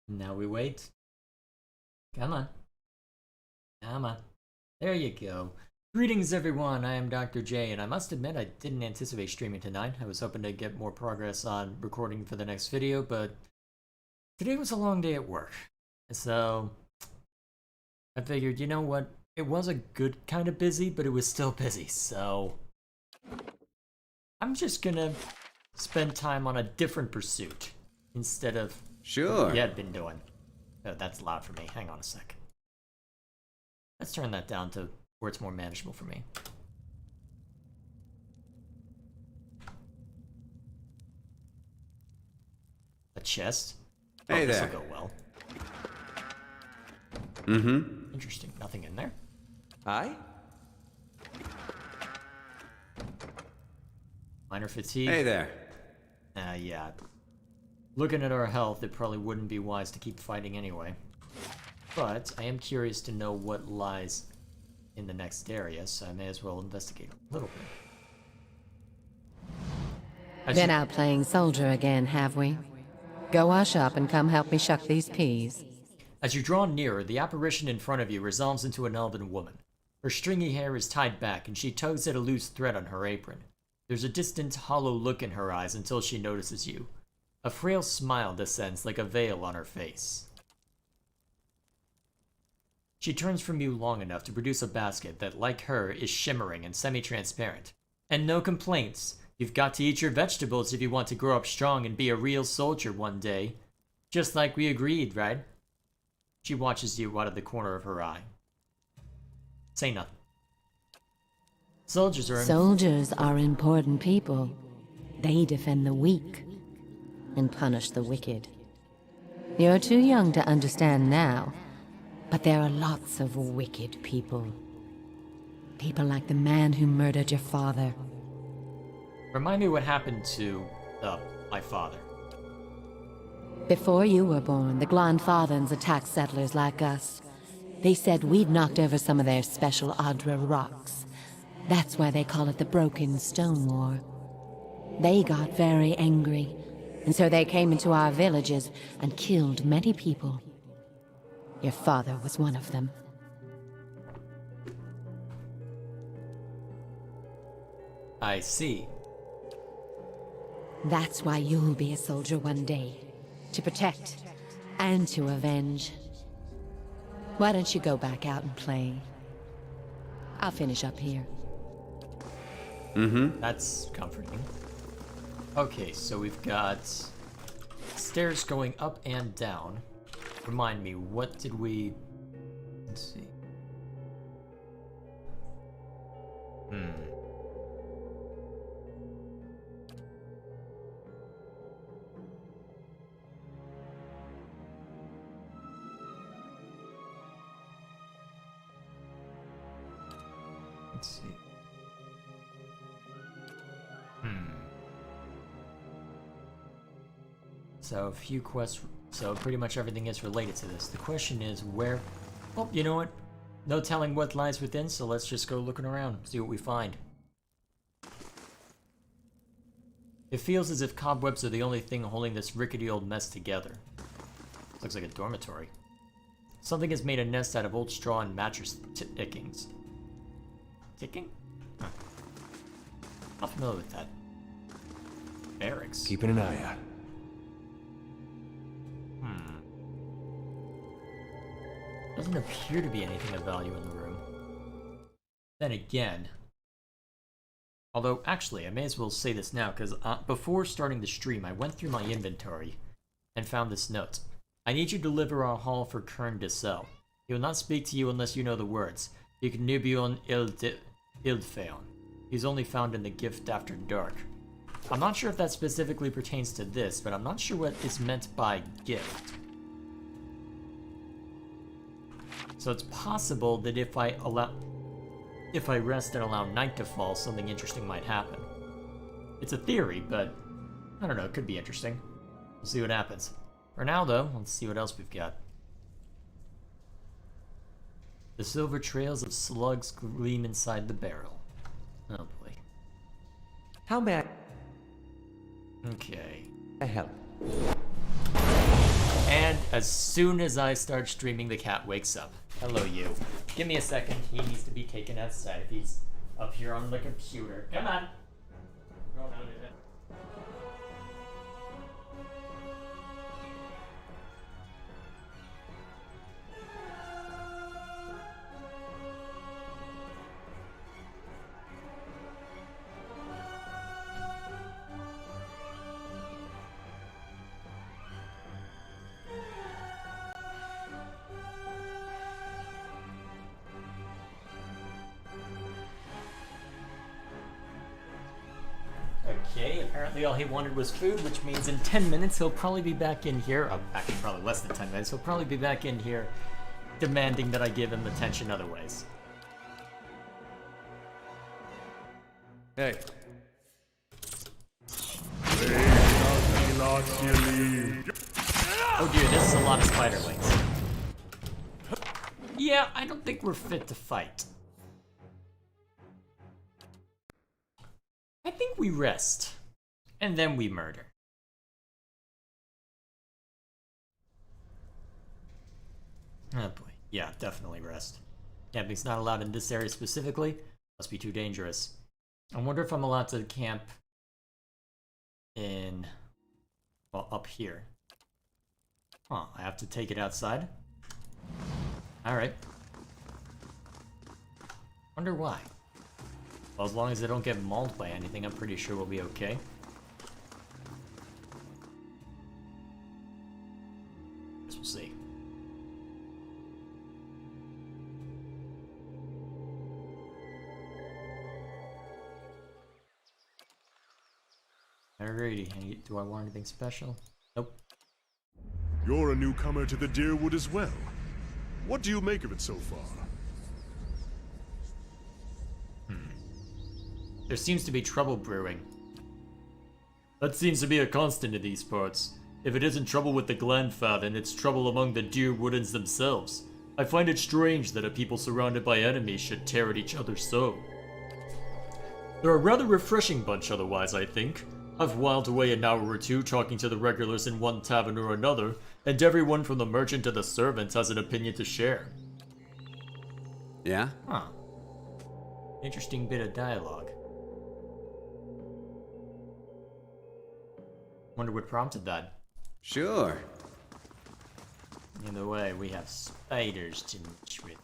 Now we wait. Come on. Come on. There you go. Greetings everyone, I am Dr. J, and I must admit I didn't anticipate streaming tonight. I was hoping to get more progress on recording for the next video, but today was a long day at work. So I figured, you know what, it was a good kind of busy, but it was still busy, so I'm just gonna spend time on a different pursuit instead of what we had been doing. Oh, that's loud for me. Hang on a sec. Let's turn that down to where it's more manageable for me. A chest? Hey this'll there. go well. Mm-hmm. Interesting. Nothing in there? Aye? Minor fatigue? Hey there. Yeah. Looking at our health, it probably wouldn't be wise to keep fighting anyway. But I am curious to know what lies in the next area, so I may as well investigate a little bit. Been out playing soldier again, have we? Go wash up and come help me shuck these peas. As you draw nearer, the apparition in front of you resolves into an elven woman. Her stringy hair is tied back, and she tugs at a loose thread on her apron. There's a distant, hollow look in her eyes until she notices you. A frail smile descends like a veil on her face. She turns from you long enough to produce a basket that, like her, is shimmering and semi-transparent. And no complaints. You've got to eat your vegetables if you want to grow up strong and be a real soldier one day. Just like we agreed, right? She watches you out of the corner of her eye. Say nothing. Soldiers are important people. They defend the weak and punish the wicked. You're too young to understand now, but there are lots of wicked people. People like the man who murdered your father. Remind me what happened to, my father. Before you were born, the Glanfathans attacked settlers like us. They said we'd knocked over some of their special Adra rocks. That's why they call it the Broken Stone War. They got very angry, and so they came into our villages and killed many people. Your father was one of them. I see. That's why you'll be a soldier one day. To protect and to avenge. Why don't you go back out and play? I'll finish up here. Mm-hmm. That's comforting. Okay, so we've got stairs going up and down. Remind me, what did we... Let's see. Let's see. So a few quests, so pretty much everything is related to this. The question is where, well, you know what? No telling what lies within, so let's just go looking around, see what we find. It feels as if cobwebs are the only thing holding this rickety old mess together. Looks like a dormitory. Something has made a nest out of old straw and mattress tickings. Ticking? Huh. Not familiar with that. Barracks. Keeping an eye out. Doesn't appear to be anything of value in the room. Then again, although actually I may as well say this now because before starting the stream I went through my inventory and found this note. I need you to deliver our haul for Kern de Sel. He will not speak to you unless you know the words. Ignibion Ildfeon. He's only found in the Gift After Dark. I'm not sure if that specifically pertains to this, but I'm not sure what is meant by gift. So it's possible that if I rest and allow night to fall, something interesting might happen. It's a theory, but I don't know, it could be interesting. We'll see what happens. For now though, let's see what else we've got. The silver trails of slugs gleam inside the barrel. Oh boy. How may Okay. I help? And as soon as I start streaming, the cat wakes up. Hello, you. Give me a second. He needs to be taken outside if he's up here on the computer. Come on. Go down to it. Okay, apparently all he wanted was food, which means in 10 minutes he'll probably be back in here. Oh, actually, probably less than 10 minutes. He'll probably be back in here demanding that I give him attention otherwise. Hey. Oh dear, this is a lot of spiderlings. Yeah, I don't think we're fit to fight. I think we rest, and then we murder. Oh boy, yeah, definitely rest. Camping's not allowed in this area specifically. Must be too dangerous. I wonder if I'm allowed to camp in, well, up here. Huh, I have to take it outside? Alright. Wonder why. Well, as long as they don't get mauled by anything, I'm pretty sure we'll be okay. Guess we'll see. Alrighty, do I want anything special? Nope. You're a newcomer to the Deerwood as well. What do you make of it so far? There seems to be trouble brewing. That seems to be a constant in these parts. If it isn't trouble with the Glenfather, then it's trouble among the Deerwoodans themselves. I find it strange that a people surrounded by enemies should tear at each other so. They're a rather refreshing bunch otherwise, I think. I've whiled away an hour or two talking to the regulars in one tavern or another, and everyone from the merchant to the servants has an opinion to share. Yeah? Huh. Interesting bit of dialogue. Wonder what prompted that. Sure. Either way, we have spiders to match with.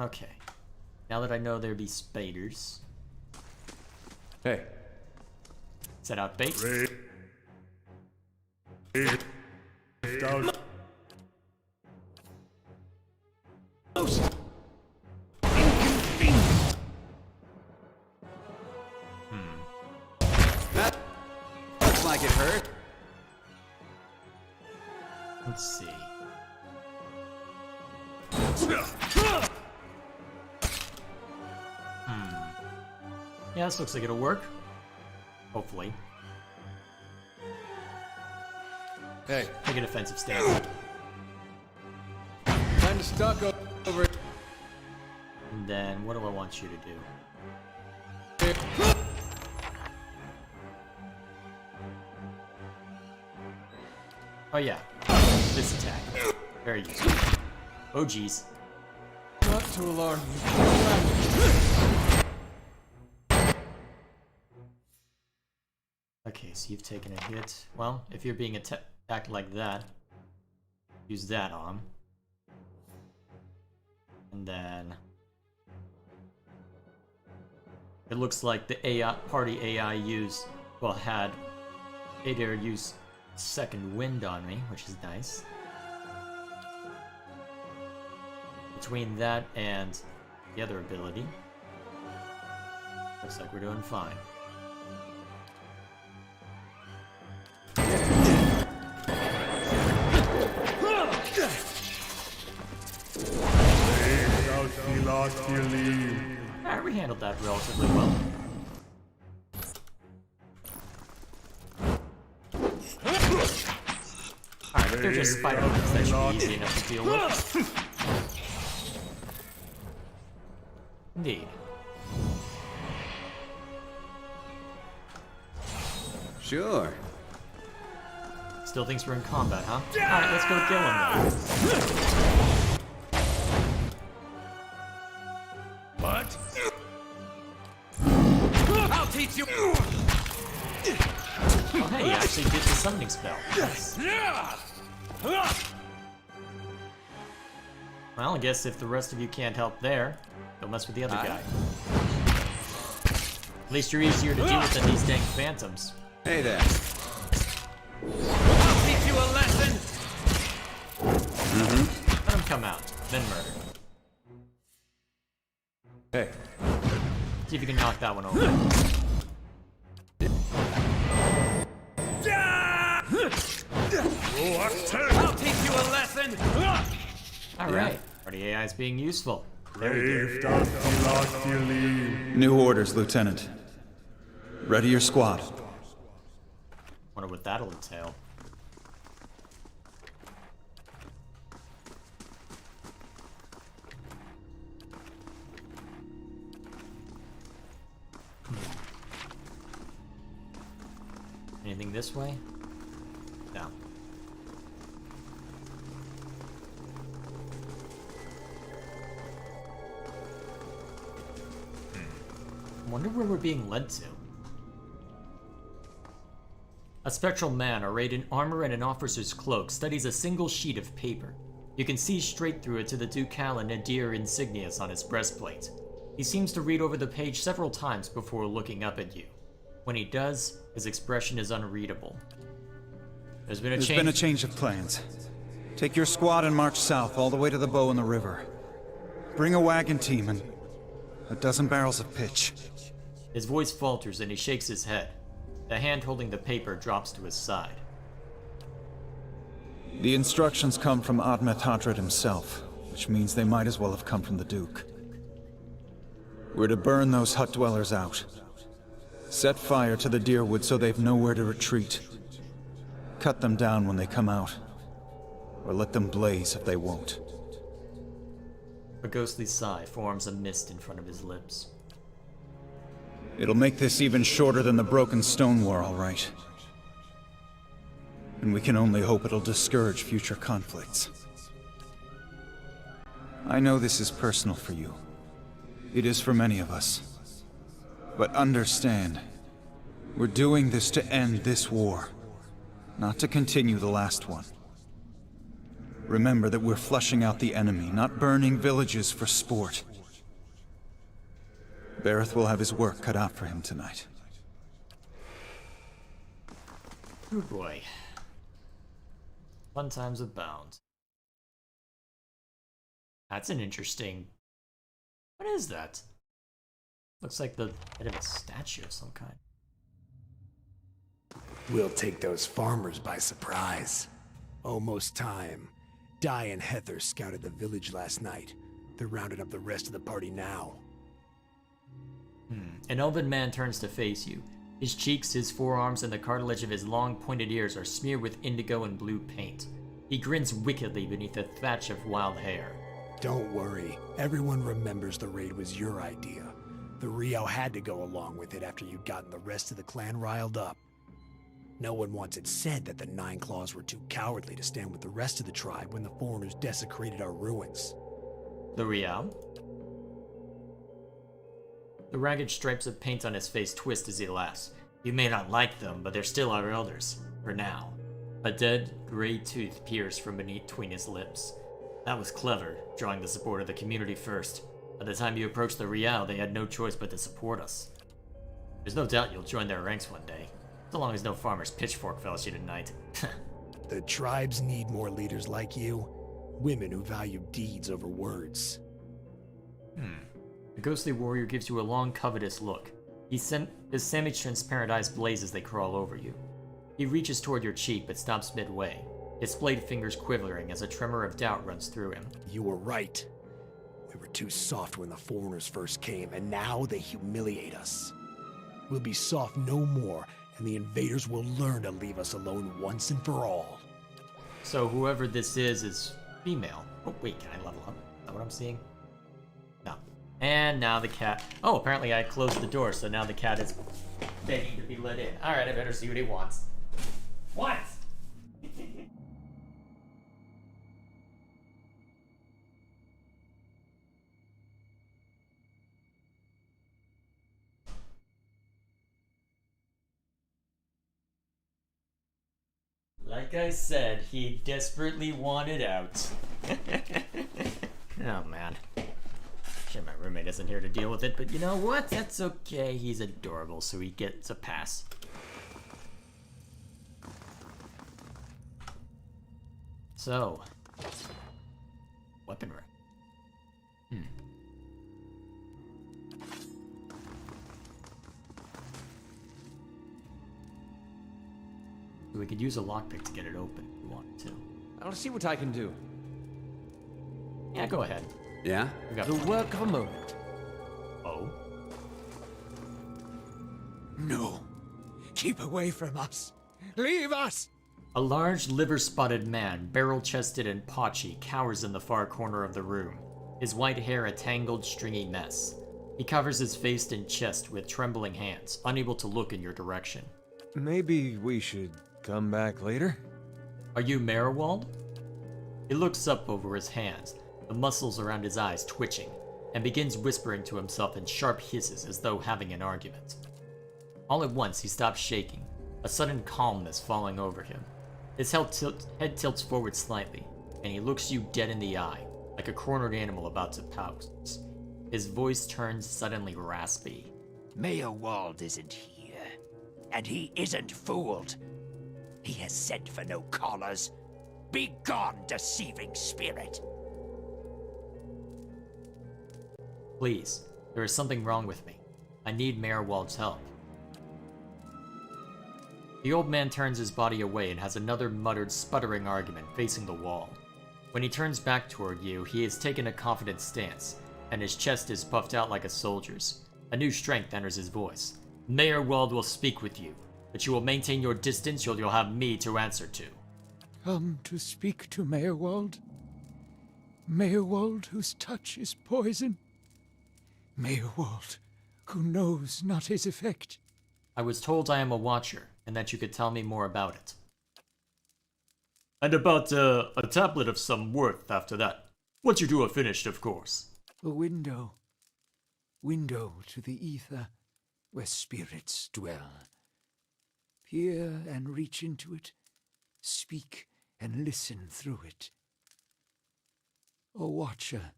Okay. Now that I know there'd be spiders, Hey. set out bait. Down. That looks like it hurt. Let's see. Yeah, this looks like it'll work. Hopefully. Hey, Take a defensive stance. time to stock over. And then, what do I want you to do? Oh yeah, this attack. Very useful. Oh geez. Not to alarm you. Okay, so you've taken a hit. Well, if you're being attacked like that, use that on. And then it looks like the AI party AI had Adair use second wind on me, which is nice. Between that and the other ability, looks like we're doing fine. Alright, we handled that relatively well. Alright, if they're just spider-mans, that should be easy enough to deal with. Indeed. Sure. Still thinks we're in combat, huh? Alright, let's go kill him then. What? I'll teach you. Oh hey, he actually did the summoning spell. Nice. Well, I guess if the rest of you can't help there, go mess with the other guy. At least you're easier to deal with than these dang phantoms. Hey there. I'll teach you a lesson. Let him come out, then murder. Hey. See if you can knock that one over. I'll teach you a lesson. Alright, party AI is being useful. There we go. New orders, Lieutenant. Ready your squad. Wonder what that'll entail. Anything this way? No. Wonder where we're being led to. A spectral man arrayed in armor and an officer's cloak studies a single sheet of paper. You can see straight through it to the ducal and nadir insignias on his breastplate. He seems to read over the page several times before looking up at you. When he does, his expression is unreadable. There's been a change of plans. Take your squad and march south all the way to the bow in the river. Bring a wagon team and a dozen barrels of pitch. His voice falters and he shakes his head. The hand holding the paper drops to his side. The instructions come from Admet Hadred himself, which means they might as well have come from the Duke. We're to burn those hut dwellers out. Set fire to the deerwood so they've nowhere to retreat. Cut them down when they come out. Or let them blaze if they won't. A ghostly sigh forms a mist in front of his lips. It'll make this even shorter than the Broken Stone War, all right. And we can only hope it'll discourage future conflicts. I know this is personal for you. It is for many of us. But understand, we're doing this to end this war, not to continue the last one. Remember that we're flushing out the enemy, not burning villages for sport. Bareth will have his work cut out for him tonight. Good boy. Fun times abound. That's an interesting... What is that? Looks like the head of a statue of some kind. We'll take those farmers by surprise. Almost time. Di and Heather scouted the village last night. They're rounding up the rest of the party now. An elven man turns to face you. His cheeks, his forearms, and the cartilage of his long, pointed ears are smeared with indigo and blue paint. He grins wickedly beneath a thatch of wild hair. Don't worry. Everyone remembers the raid was your idea. The Rio had to go along with it after you'd gotten the rest of the clan riled up. No one wants it said that the Nine Claws were too cowardly to stand with the rest of the tribe when the foreigners desecrated our ruins. The Rial? The ragged stripes of paint on his face twist as he laughs. You may not like them, but they're still our elders. For now. A dead, gray tooth peers from between his lips. That was clever, drawing the support of the community first. By the time you approached the Rial, they had no choice but to support us. There's no doubt you'll join their ranks one day. So long as no farmer's pitchfork fells you tonight. The tribes need more leaders like you. Women who value deeds over words. The ghostly warrior gives you a long, covetous look. His semi-transparent eyes blaze as they crawl over you. He reaches toward your cheek, but stops midway, his splayed fingers quivering as a tremor of doubt runs through him. You were right. We were too soft when the foreigners first came, and now they humiliate us. We'll be soft no more, and the invaders will learn to leave us alone once and for all. So whoever this is female. Oh wait, can I level up? Is that what I'm seeing? No. And now the cat... Oh, apparently I closed the door, so now the cat is begging to be let in. Alright, I better see what he wants. What? Like I said, he desperately wanted out. Oh man. Shit, my roommate isn't here to deal with it, but you know what? That's okay. He's adorable, so he gets a pass. So, weapon rack. We could use a lockpick to get it open if we wanted to. I'll see what I can do. Yeah, go ahead. Yeah? We got The plenty. work of a moment. Oh? No. Keep away from us. Leave us! A large, liver-spotted man, barrel-chested and paunchy, cowers in the far corner of the room, his white hair a tangled, stringy mess. He covers his face and chest with trembling hands, unable to look in your direction. Maybe we should come back later? Are you Merwald? He looks up over his hands, the muscles around his eyes twitching, and begins whispering to himself in sharp hisses as though having an argument. All at once he stops shaking, a sudden calmness falling over him. His head tilts forward slightly, and he looks you dead in the eye, like a cornered animal about to pounce. His voice turns suddenly raspy. Mayor Wald isn't here, and he isn't fooled. He has sent for no callers. Be gone, deceiving spirit. Please, there is something wrong with me. I need Mayor Wald's help. The old man turns his body away and has another muttered, sputtering argument facing the wall. When he turns back toward you, he has taken a confident stance, and his chest is puffed out like a soldier's. A new strength enters his voice. Mayor Wald will speak with you, but you will maintain your distance or you'll have me to answer to. Come to speak to Mayor Wald? Mayor Wald, whose touch is poison? Mayor Wald, who knows not his effect? I was told I am a watcher, and that you could tell me more about it. And about a tablet of some worth after that. Once you two are finished, of course. A window. Window to the ether, where spirits dwell. Peer and reach into it. Speak and listen through it. A watcher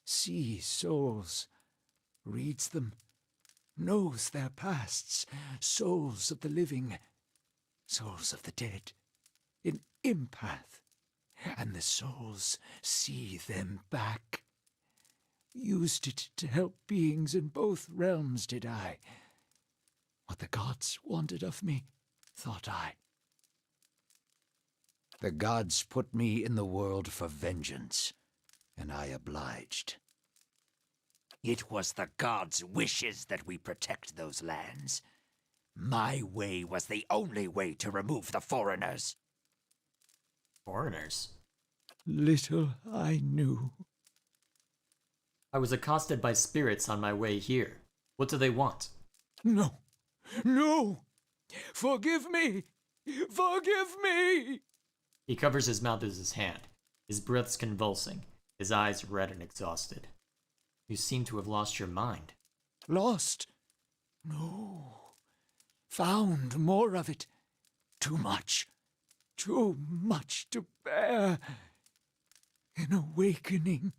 sees souls, reads them, knows their pasts, souls of the living, souls of the dead, an empath, and the souls see them back. Used it to help beings in both realms, did I. What the gods wanted of me, thought I. The gods put me in the world for vengeance, and I obliged. It was the gods' wishes that we protect those lands. My way was the only way to remove the foreigners. Foreigners? Little I knew. I was accosted by spirits on my way here. What do they want? No, no! Forgive me! Forgive me! He covers his mouth with his hand, his breaths convulsing, his eyes red and exhausted. You seem to have lost your mind. Lost? No. Found more of it. Too much. Too much to bear. An awakening.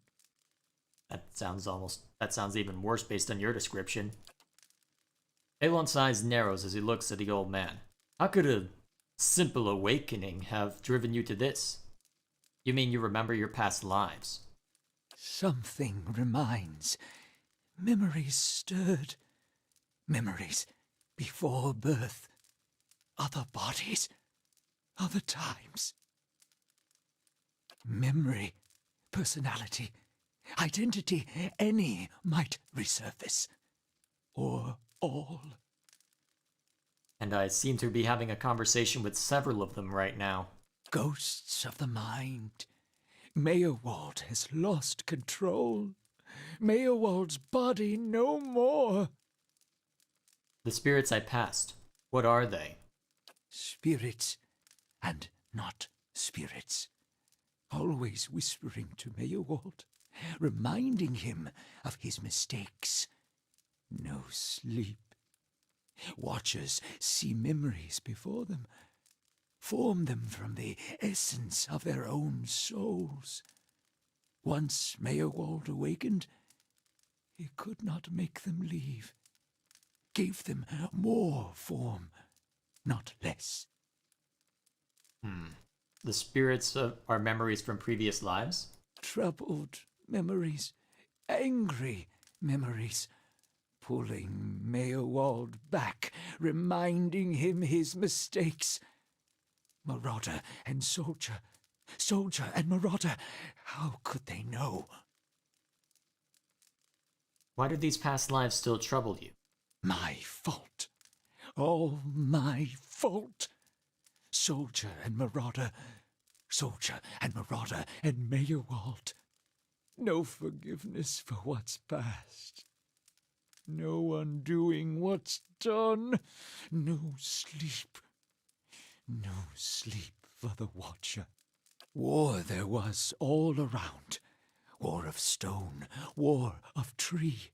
That sounds even worse based on your description. Elon's eyes narrows as he looks at the old man. How could a simple awakening have driven you to this? You mean you remember your past lives? Something reminds. Memories stirred. Memories before birth. Other bodies. Other times. Memory, personality, identity, any might resurface. Or all. And I seem to be having a conversation with several of them right now. Ghosts of the mind. Mayor Wald has lost control. Meowald's body no more. The spirits I passed, what are they? Spirits and not spirits. Always whispering to Meowald, reminding him of his mistakes. No sleep. Watchers see memories before them, form them from the essence of their own souls. Once Meowald awakened, he could not make them leave. Gave them more form, not less. The spirits are memories from previous lives? Troubled memories, angry memories, pulling Meowald back, reminding him his mistakes. Marauder and soldier, soldier and marauder, how could they know? Why do these past lives still trouble you? My fault. All my fault. Soldier and marauder, soldier and marauder and Meowald. No forgiveness for what's past. No undoing what's done. No sleep. No sleep for the Watcher. War there was all around. War of stone, war of tree.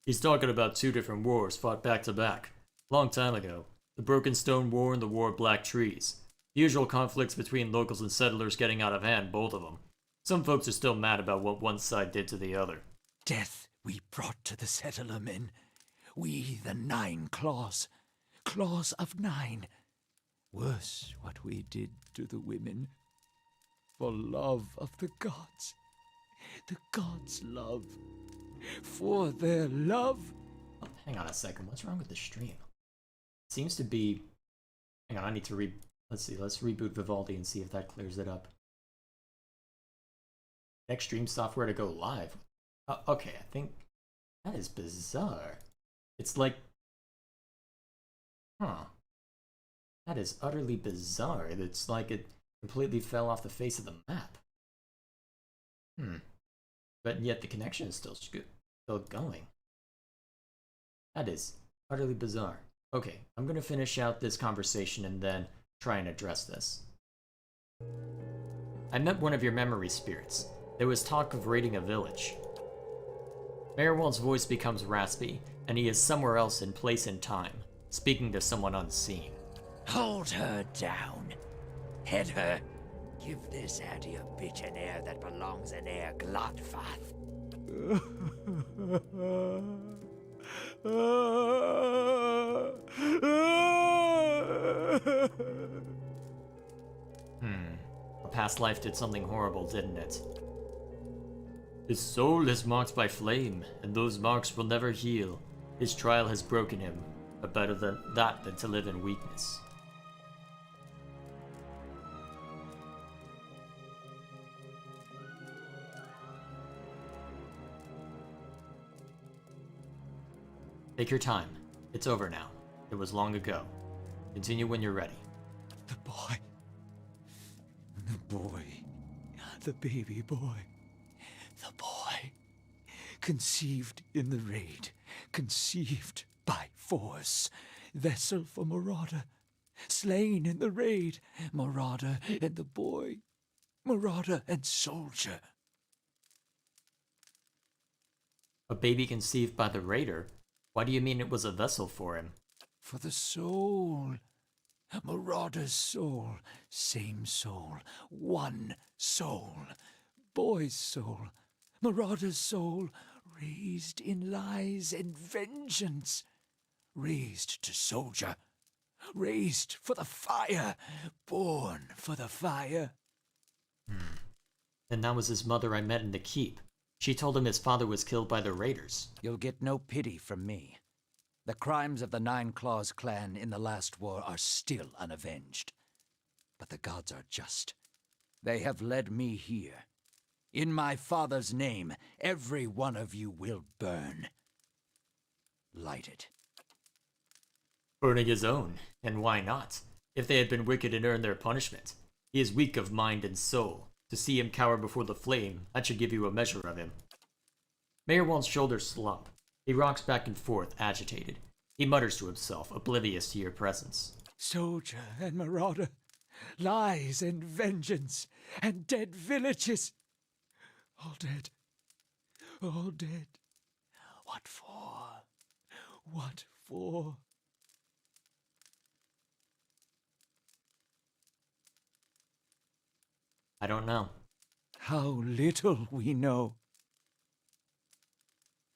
He's talking about two different wars fought back to back. Long time ago. The Broken Stone War and the War of Black Trees. The usual conflicts between locals and settlers getting out of hand, both of them. Some folks are still mad about what one side did to the other. Death we brought to the settler men. We, the 9 Claws. Claws of 9. Worse what we did to the women. For love of the gods. The gods' love. For their love. Oh, hang on a second, what's wrong with the stream? It seems to be... Hang on, I need to let's see, let's reboot Vivaldi and see if that clears it up. Next stream software to go live. Okay, I think... That is bizarre. It's like... Huh. That is utterly bizarre. It's like it completely fell off the face of the map. But yet the connection is still going. That is utterly bizarre. Okay, I'm gonna finish out this conversation and then try and address this. I met one of your memory spirits. There was talk of raiding a village. Meowald's voice becomes raspy, and he is somewhere else in place and time, speaking to someone unseen. Hold her down. Head her. Give this addy a bit an air that belongs in air Glodfath. A past life did something horrible, didn't it? His soul is marked by flame, and those marks will never heal. His trial has broken him, but better than that than to live in weakness. Take your time. It's over now. It was long ago. Continue when you're ready. The boy. The boy. The baby boy. The boy. Conceived in the raid. Conceived by force. Vessel for Marauder. Slain in the raid. Marauder and the boy. Marauder and soldier. A baby conceived by the raider? Why do you mean it was a vessel for him? For the soul. Marauder's soul. Same soul. One soul. Boy's soul. Marauder's soul. Raised in lies and vengeance. Raised to soldier. Raised for the fire. Born for the fire. And that was his mother I met in the keep. She told him his father was killed by the raiders. You'll get no pity from me. The crimes of the 9 Claws clan in the last war are still unavenged. But the gods are just. They have led me here. In my father's name, every one of you will burn. Light it. Burning his own, and why not? If they had been wicked and earned their punishment. He is weak of mind and soul. To see him cower before the flame, that should give you a measure of him. Mayor Wald's shoulders slump. He rocks back and forth, agitated. He mutters to himself, oblivious to your presence. Soldier and marauder, lies and vengeance, and dead villages. All dead. All dead. What for? What for? I don't know. How little we know.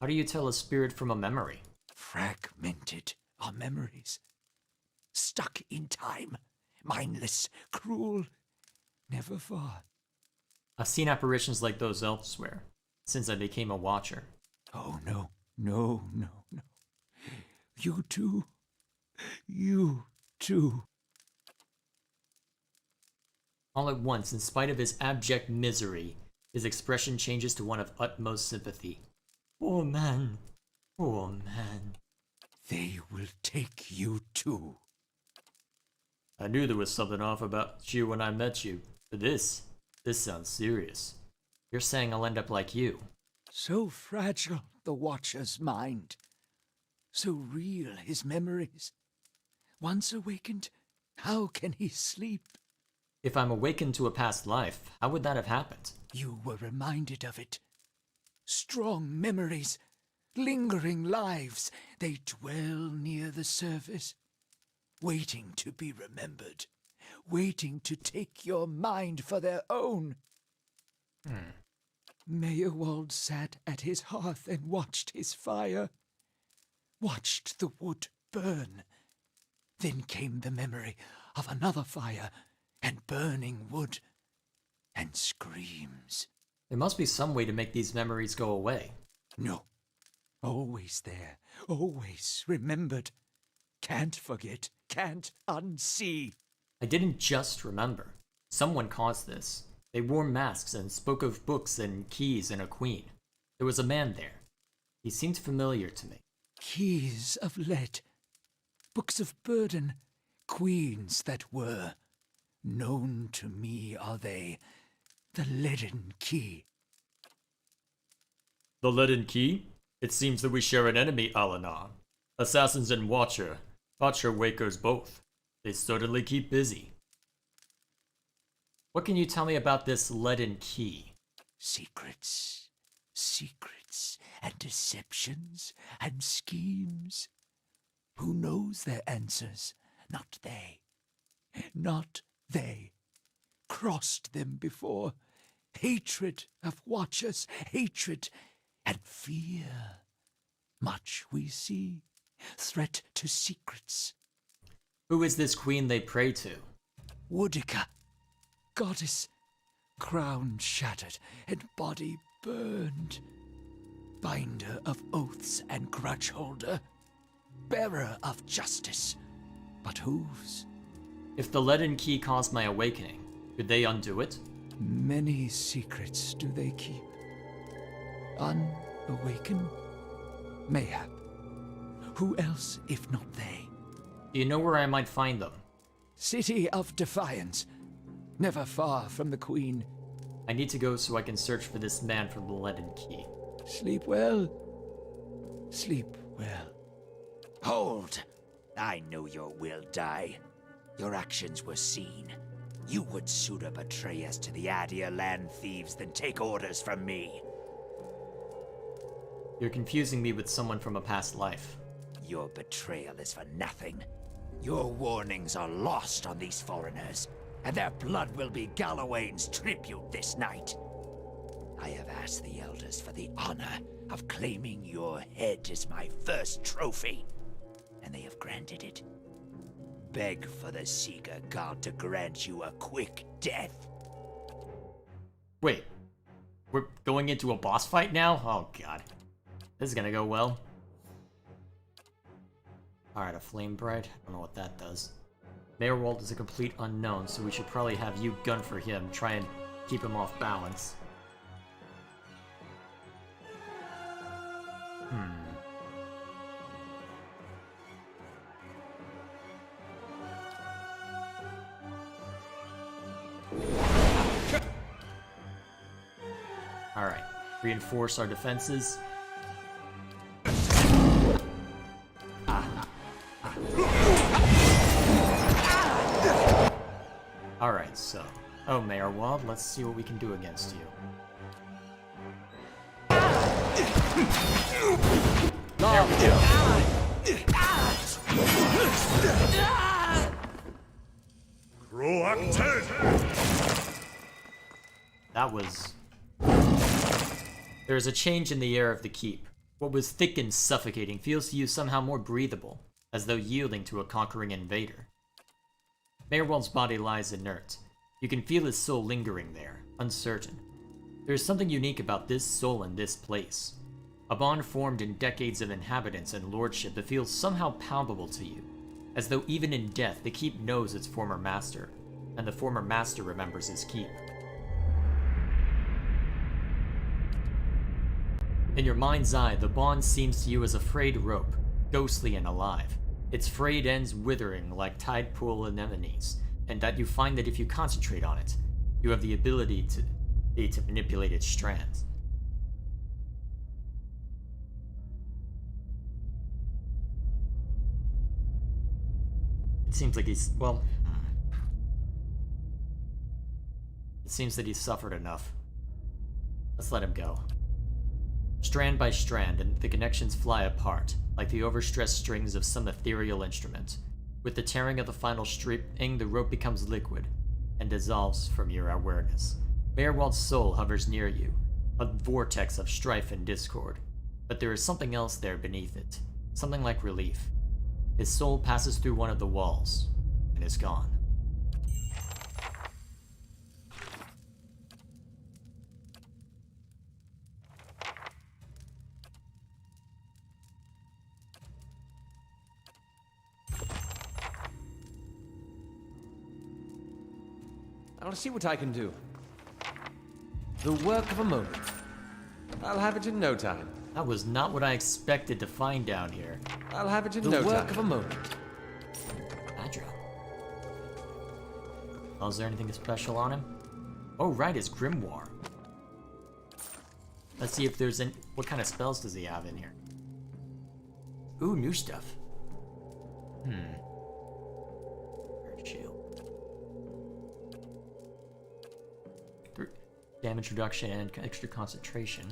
How do you tell a spirit from a memory? Fragmented our memories. Stuck in time. Mindless, cruel, never far. I've seen apparitions like those elsewhere, since I became a watcher. Oh, no, no, no, no. You too. You too. All at once, in spite of his abject misery, his expression changes to one of utmost sympathy. Poor man. Poor man. They will take you too. I knew there was something off about you when I met you, but this sounds serious. You're saying I'll end up like you. So fragile the Watcher's mind. So real his memories. Once awakened, how can he sleep? If I'm awakened to a past life, how would that have happened? You were reminded of it. Strong memories, lingering lives, they dwell near the surface, waiting to be remembered, waiting to take your mind for their own. Meyerwald sat at his hearth and watched his fire, watched the wood burn. Then came the memory of another fire and burning wood and screams. There must be some way to make these memories go away. No. Always there, always remembered. Can't forget, can't unsee. I didn't just remember. Someone caused this. They wore masks and spoke of books and keys and a queen. There was a man there. He seemed familiar to me. Keys of lead, books of burden, queens that were. Known to me are they, the leaden key. The leaden key? It seems that we share an enemy, Alanar. Assassins and Watcher. Watcher Wakers both. They certainly keep busy. What can you tell me about this leaden key? Secrets, secrets, and deceptions, and schemes. Who knows their answers? Not they. Not they. Crossed them before. Hatred of Watchers, hatred and fear. Much we see. Threat to secrets. Who is this queen they pray to? Woodica, goddess, crown shattered and body burned. Binder of oaths and grudge holder. Bearer of justice. But whose? If the leaden key caused my awakening, could they undo it? Many secrets do they keep. Unawakened? Mayhap. Who else if not they? Do you know where I might find them? City of Defiance. Never far from the Queen. I need to go so I can search for this man from the leaden key. Sleep well. Sleep well. Hold! I know your will die. Your actions were seen. You would sooner betray us to the Adia land thieves than take orders from me. You're confusing me with someone from a past life. Your betrayal is for nothing. Your warnings are lost on these foreigners, and their blood will be Gallowayne's tribute this night. I have asked the elders for the honor of claiming your head as my first trophy, and they have granted it. Beg for the Seeker God to grant you a quick death. Wait, we're going into a boss fight now? Oh god. This is gonna go well. Alright, a flame bright. I don't know what that does. Mayorwald is a complete unknown, so we should probably have you gun for him, try and keep him off balance. Alright, reinforce our defenses. Alright, so... Oh, Mayor Wald, let's see what we can do against you. There we go. Proactive! That was... There is a change in the air of the keep. What was thick and suffocating feels to you somehow more breathable, as though yielding to a conquering invader. Mayor Wald's body lies inert. You can feel his soul lingering there, uncertain. There is something unique about this soul and this place. A bond formed in decades of inhabitants and lordship that feels somehow palpable to you, as though even in death the keep knows its former master, and the former master remembers his keep. In your mind's eye, the bond seems to you as a frayed rope, ghostly and alive, its frayed ends withering like tide pool anemones, and that you find that if you concentrate on it, you have the ability to manipulate its strands. It seems like he's, well... It seems that he's suffered enough. Let's let him go. Strand by strand, and the connections fly apart, like the overstressed strings of some ethereal instrument. With the tearing of the final string, the rope becomes liquid, and dissolves from your awareness. Mayor Wald's soul hovers near you, a vortex of strife and discord. But there is something else there beneath it, something like relief. His soul passes through one of the walls, and is gone. I'll see what I can do. The work of a moment. I'll have it in no time. That was not what I expected to find down here. I'll have it in no time. The work of a moment. Badra. Oh, is there anything special on him? Oh, right, his grimoire. Let's see if there's any... What kind of spells does he have in here? Ooh, new stuff. Shield. Damage reduction and extra concentration.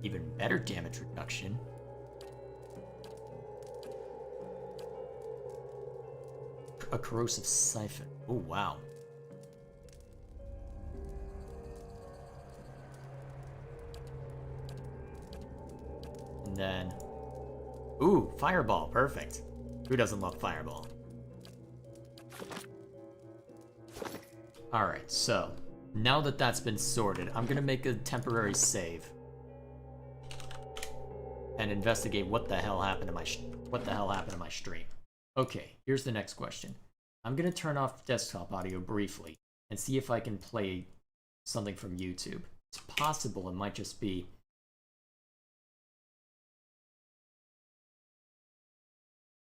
Even better damage reduction. A corrosive siphon. Oh, wow. And then... Ooh, fireball. Perfect. Who doesn't love fireball? Alright, so... Now that that's been sorted, I'm gonna make a temporary save. And investigate what the hell happened to my stream. Okay, here's the next question. I'm gonna turn off desktop audio briefly and see if I can play something from YouTube. It's possible it might just be...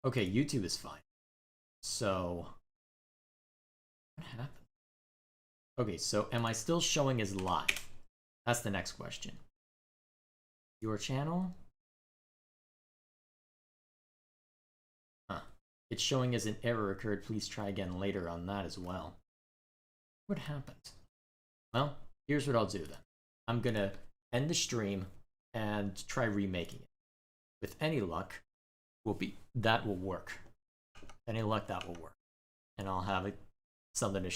Okay, YouTube is fine. So... What happened? Okay, so am I still showing as live? That's the next question. Your channel? Huh. It's showing as an error occurred. Please try again later on that as well. What happened? Well, here's what I'll do then. I'm gonna end the stream and try remaking it. With any luck, that will work. With any luck, that will work. And I'll have something to show.